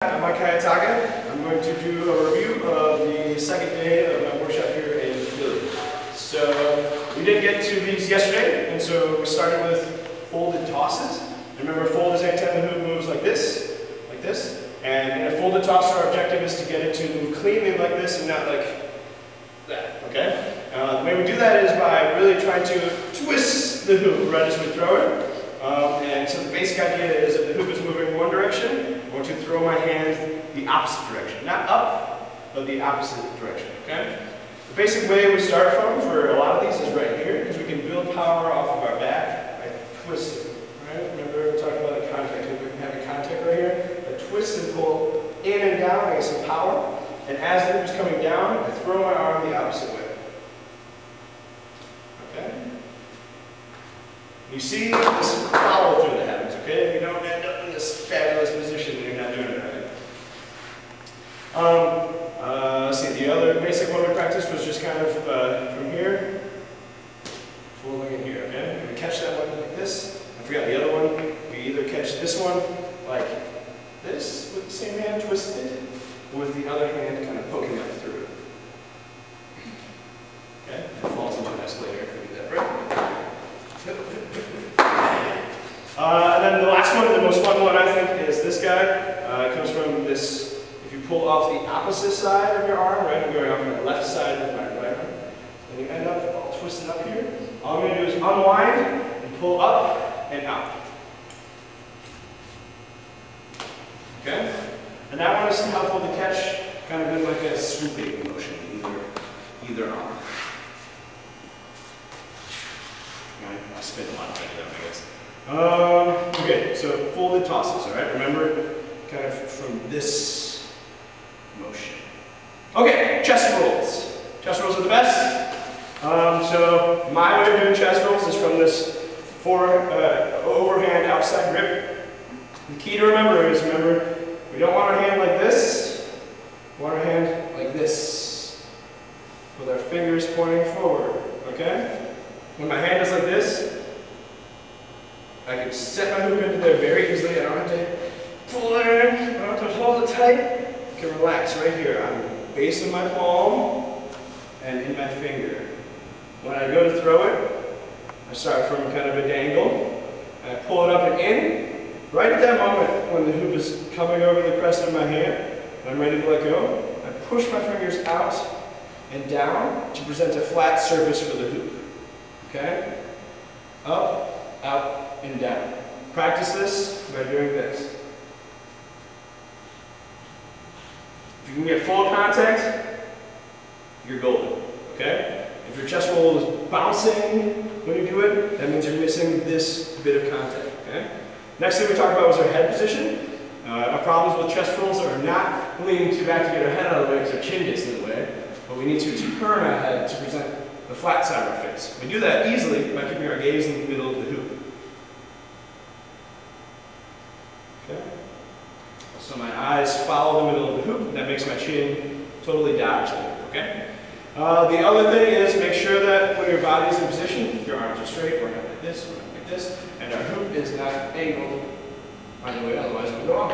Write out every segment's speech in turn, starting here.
I'm Mike Hayataga. I'm going to do a review of the second day of my workshop here in Philly. So we didn't get to these yesterday, and so we started with folded tosses. Remember, fold is anytime the hoop moves like this, and in a folded toss, our objective is to get it to move cleanly like this and not like that. Okay? The way we do that is by really trying to twist the hoop right as we throw it. And so the basic idea is if the hoop is moving one direction, I want to throw my hand the opposite direction. Not up, but the opposite direction, okay? The basic way we start from for a lot of these is right here, because we can build power off of our back by twisting, right? Remember we talked about a contact hoop. We can have a contact right here. I twist and pull in and down, I get some power. And as the hoop is coming down, I throw my arm the opposite way. Okay? You see this follow through that happens, okay? You don't end up in this fabulous position and you're not doing it right. Let's see, the other basic one we practiced was just kind of from here, folding in here, okay? We catch that one like this. I forgot the other one. We either catch this one like this with the same hand twisted, or with the other hand kind of poking up through it. Okay? It falls into an escalator if we do that right. And then the last one, the most fun one I think, is this guy. It comes from this, if you pull off the opposite side of your arm, right, I'm going off my left side with my right arm, and you end up all twisted up here. All I'm going to do is unwind and pull up and out. Okay? And that one is helpful to catch kind of in like a swooping motion, either arm. I spin a lot right now, I guess. Okay, so folded tosses, all right? Remember, kind of from this motion. Okay, chest rolls. Chest rolls are the best. So my way of doing chest rolls is from this overhand outside grip. The key to remember is, we don't want our hand like this. We want our hand like this, with our fingers pointing forward, okay? When my hand is like this, I can set my hoop into there very easily. I don't have to pull it in. I don't have to hold it tight. I can relax right here on the base of my palm and in my finger. When I go to throw it, I start from kind of a dangle. And I pull it up and in. Right at that moment when the hoop is coming over the crest of my hand, and I'm ready to let go, I push my fingers out and down to present a flat surface for the hoop. Okay? Up, out, and down. Practice this by doing this. If you can get full contact, you're golden. Okay? If your chest roll is bouncing when you do it, that means you're missing this bit of contact. Okay? Next thing we talked about was our head position. Our problems with chest rolls are not leaning too back to get our head out of the way because our chin gets in the way, but we need to turn our head to present the flat side of our face. We do that easily by keeping our gaze in the middle of the hoop. Okay? So my eyes follow the middle of the hoop. That makes my chin totally dodge the hoop. Okay? The other thing is make sure that when your body is in position, your arms are straight, we're not like this, we're not like this, and our hoop is not angled either way, otherwise we'll go off.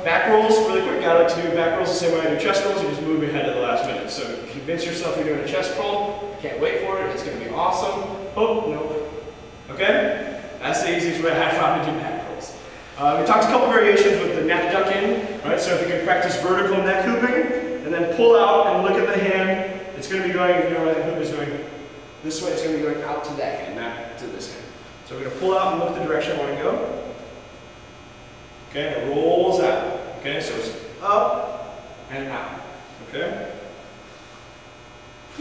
Back rolls, really quick. I like to do back rolls the same way I do chest rolls. You just move your head at the last minute. So convince yourself you're doing a chest roll. Can't wait for it. It's going to be awesome. Oh, no. Okay? That's the easiest way I found to do back rolls. We talked a couple variations with the neck duck in. Right? So if you can practice vertical neck hooping, and then pull out and look at the hand, it's going to be going, you know, where the hoop is going this way, it's going to be going out to that hand, not to this hand. So we're going to pull out and look the direction I want to go. Okay, it rolls out. Okay, so it's up and out. Okay?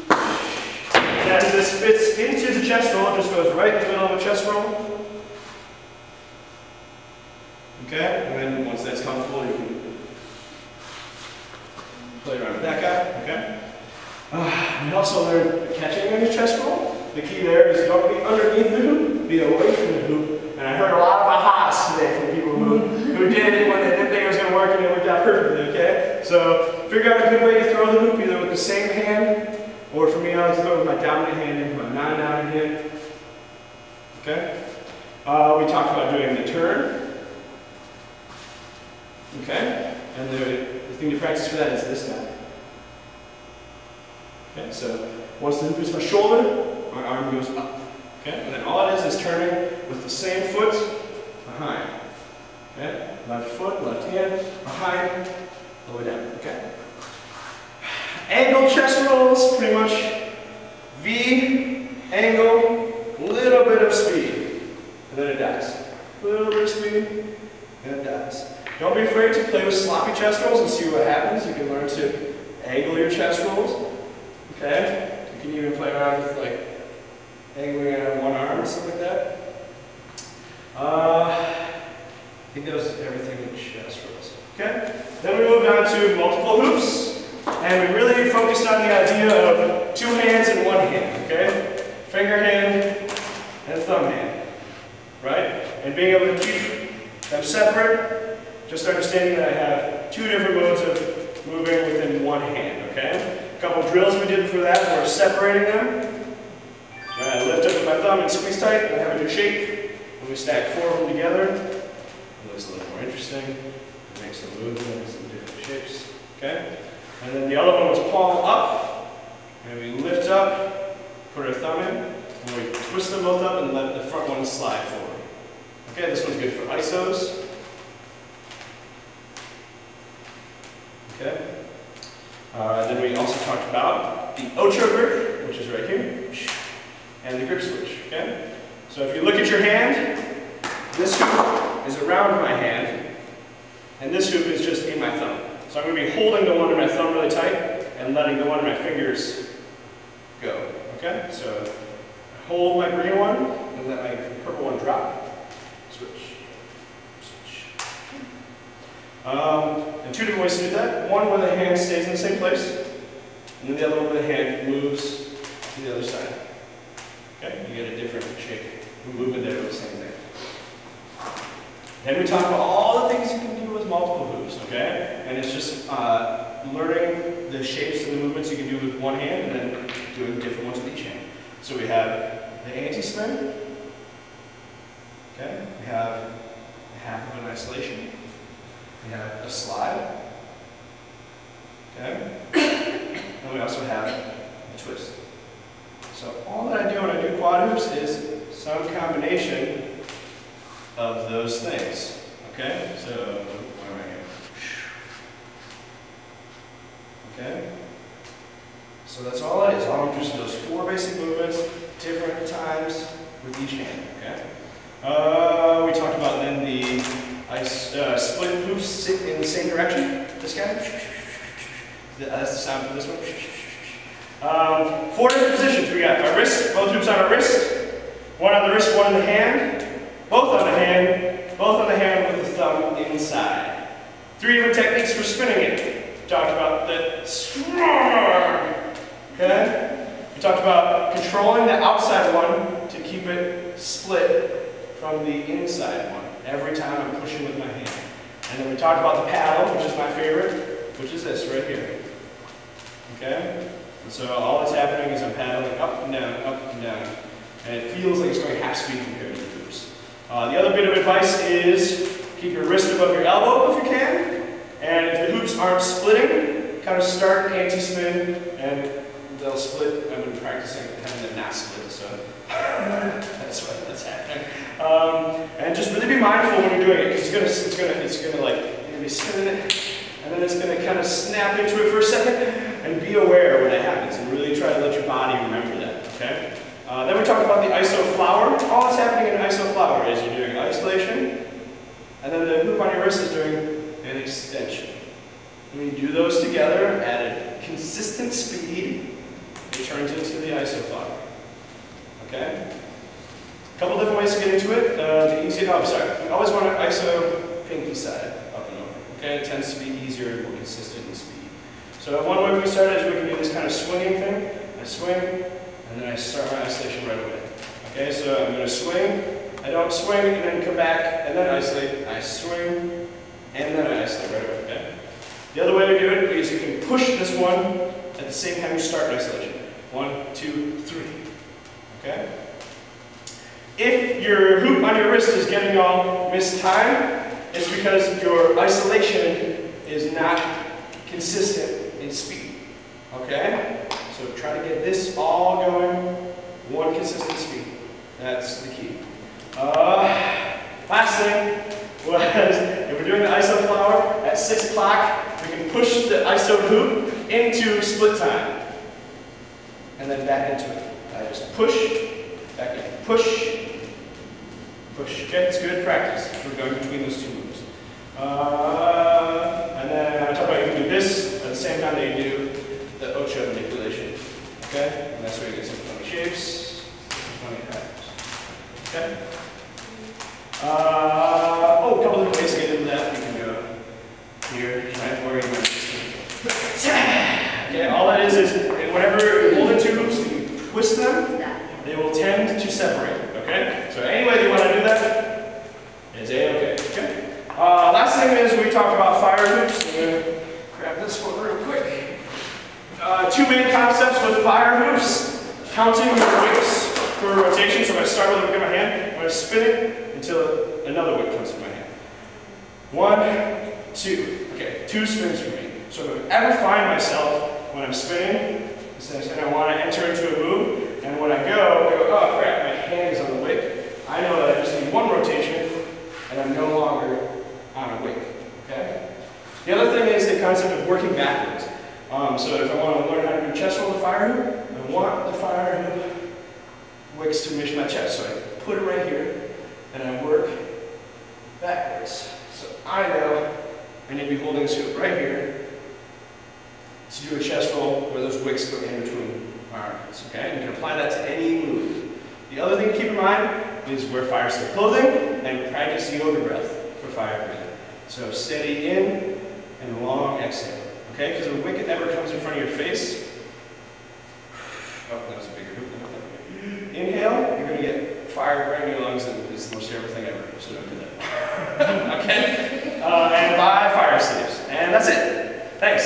And as this fits into the chest roll, it just goes right in the middle of the chest roll. Okay, and then once that's comfortable, you can play around with that guy. Okay? We also learned catching on your chest roll. The key there is don't be underneath the hoop, be away from the hoop. And I heard a lot of ahas today from people who did it when they didn't think it was going to work and it worked out perfectly, okay? So figure out a good way to throw the hoop, either with the same hand, or for me I like to throw it with my dominant hand into my non-dominant hand. Okay? We talked about doing the turn. Okay? And the thing to practice for that is this guy. Okay, so once the hoop hits my shoulder, my arm goes up. Okay? And then all it is turning with the same foot behind. Okay? Left foot, left hand, behind, all the way down. Okay? Angle chest rolls, pretty much V, angle, little bit of speed, and then it dies. A little bit of speed, and it dies. Don't be afraid to play with sloppy chest rolls and see what happens. You can learn to angle your chest rolls. Okay? You can even play around with like angling it on one arm or something like that. I think that was everything with chest rolls. Okay? Then we moved on to multiple hoops. And we really focused on the idea of 2 hands and 1 hand, okay? Finger hand and thumb hand, right? And being able to keep them separate, just understanding that I have 2 different modes of moving within 1 hand, okay? A couple drills we did for that were separating them. I lift up with my thumb and squeeze tight, and I have a new shape. And we stack 4 of them together. It looks a little more interesting. It makes some movement, some different shapes, okay? And then the other one was palm up, and we lift up, put our thumb in, and we twist them both up and let the front one slide forward. Okay, this one's good for isos. Okay. Then we also talked about the Ocho grip, which is right here, and the grip switch. Okay. So if you look at your hand, this hoop is around my hand, and this hoop is just in my thumb. So I'm going to be holding the one in my thumb really tight and letting the one in my fingers go. Okay? So I hold my green one and let my purple one drop. Switch. Switch. And 2 different ways to do that. One where the hand stays in the same place, and then the other one where the hand moves to the other side. Okay? You get a different shape. Movement there with the same thing. Then we talk about all the things you can do with multiple hoops, okay? And it's just learning the shapes and the movements you can do with 1 hand and then doing different ones with each hand. So we have the anti-spin, okay? We have half of an isolation. We have a slide, okay? And we also have a twist. So all that I do when I do quad hoops is some combination of those things. Okay? So, where am I here? Okay? So that's all it is. All just those 4 basic movements, different times with each hand. Okay? We talked about then the split hoops in the same direction. This guy. That's the sound for this one. 4 different positions. We got our wrist, both hoops on our wrist, 1 on the wrist, 1 in the hand. Both on the hand with the thumb inside. 3 different techniques for spinning it. We talked about the strong, okay? We talked about controlling the outside one to keep it split from the inside one every time I'm pushing with my hand. And then we talked about the paddle, which is my favorite, which is this right here. Okay? And so all that's happening is I'm paddling up and down, and it feels like it's going half speed compared to the hoops. The other bit of advice is keep your wrist above your elbow if you can, and if the hoops aren't splitting, kind of start anti-spin, and they'll split. I've been practicing having them not split, so that's what that's happening. And just really be mindful when you're doing it, because it's gonna like you're gonna be spinning it, and then it's gonna kind of snap into it for a second, and be aware when that happens, and really try to let your body remember that. Okay. Then we talked about the iso flower. All that's happening in iso flower is you're doing isolation, and then the hoop on your wrist is doing an extension. When you do those together at a consistent speed, it turns into the iso flower. Okay? A couple different ways to get into it. We always want to iso pinky side up and over. Okay? It tends to be easier and more consistent in speed. So one way we started is we can do this kind of swinging thing. I swing, and then I start my isolation right away. Okay, so I'm going to swing, I don't swing and then come back and then isolate. I swing and then I isolate right away. Okay? The other way to do it is you can push this one at the same time you start isolation. 1, 2, 3. Okay? If your hoop on your wrist is getting all mistimed, it's because your isolation consistent in speed. Okay? So try to get this all going, one consistent speed. That's the key. Last thing was, if we're doing the iso flower, at 6 o'clock, we can push the iso hoop into split time. And then back into it. I just push, back in, push, push. Okay, it's good practice. We're going between those two moves. And then I talk about you can do this at the same time that you do the ocho manipulation. Okay? And that's where you get some funny shapes, some funny patterns. Okay? Oh, a couple different ways to get into that. You can go here, right? Or you might just okay, all that is whenever you hold the two hoops and you twist them, they will tend to separate. Okay? So any way you want to do that is A-okay. Okay? Last thing is we talk about fire hoops. I'm going to grab this one real quick. Two main concepts with fire hoops. Counting your wicks for rotation. So I'm going to start with a wick in my hand. I'm going to spin it until another wick comes in my hand. 1, 2. Okay, 2 spins for me. So if I ever find myself when I'm spinning, and I want to enter into a move, and when I go, oh crap, my hand is on the wick. I know that I just need 1 rotation, and I'm no longer on a wick. Okay? The other thing is the concept of working backwards. So if I want to learn how to do chest roll the fire hoop, I want the fire hoop wicks to match my chest. So I put it right here, and I work backwards. So I know I need to be holding this hoop right here to do a chest roll where those wicks go in between my armpits. Okay? And you can apply that to any move. The other thing to keep in mind is wear fire safe clothing and practice yoga breath for fire breathing. So steady in and long exhale. Okay? Because if a wick ever comes in front of your face, oh, that was a bigger hoop. Inhale, you're going to get fire right in your lungs, and it's the most terrible thing ever. So don't do that. Okay? And buy fire sleeves. And that's it. Thanks.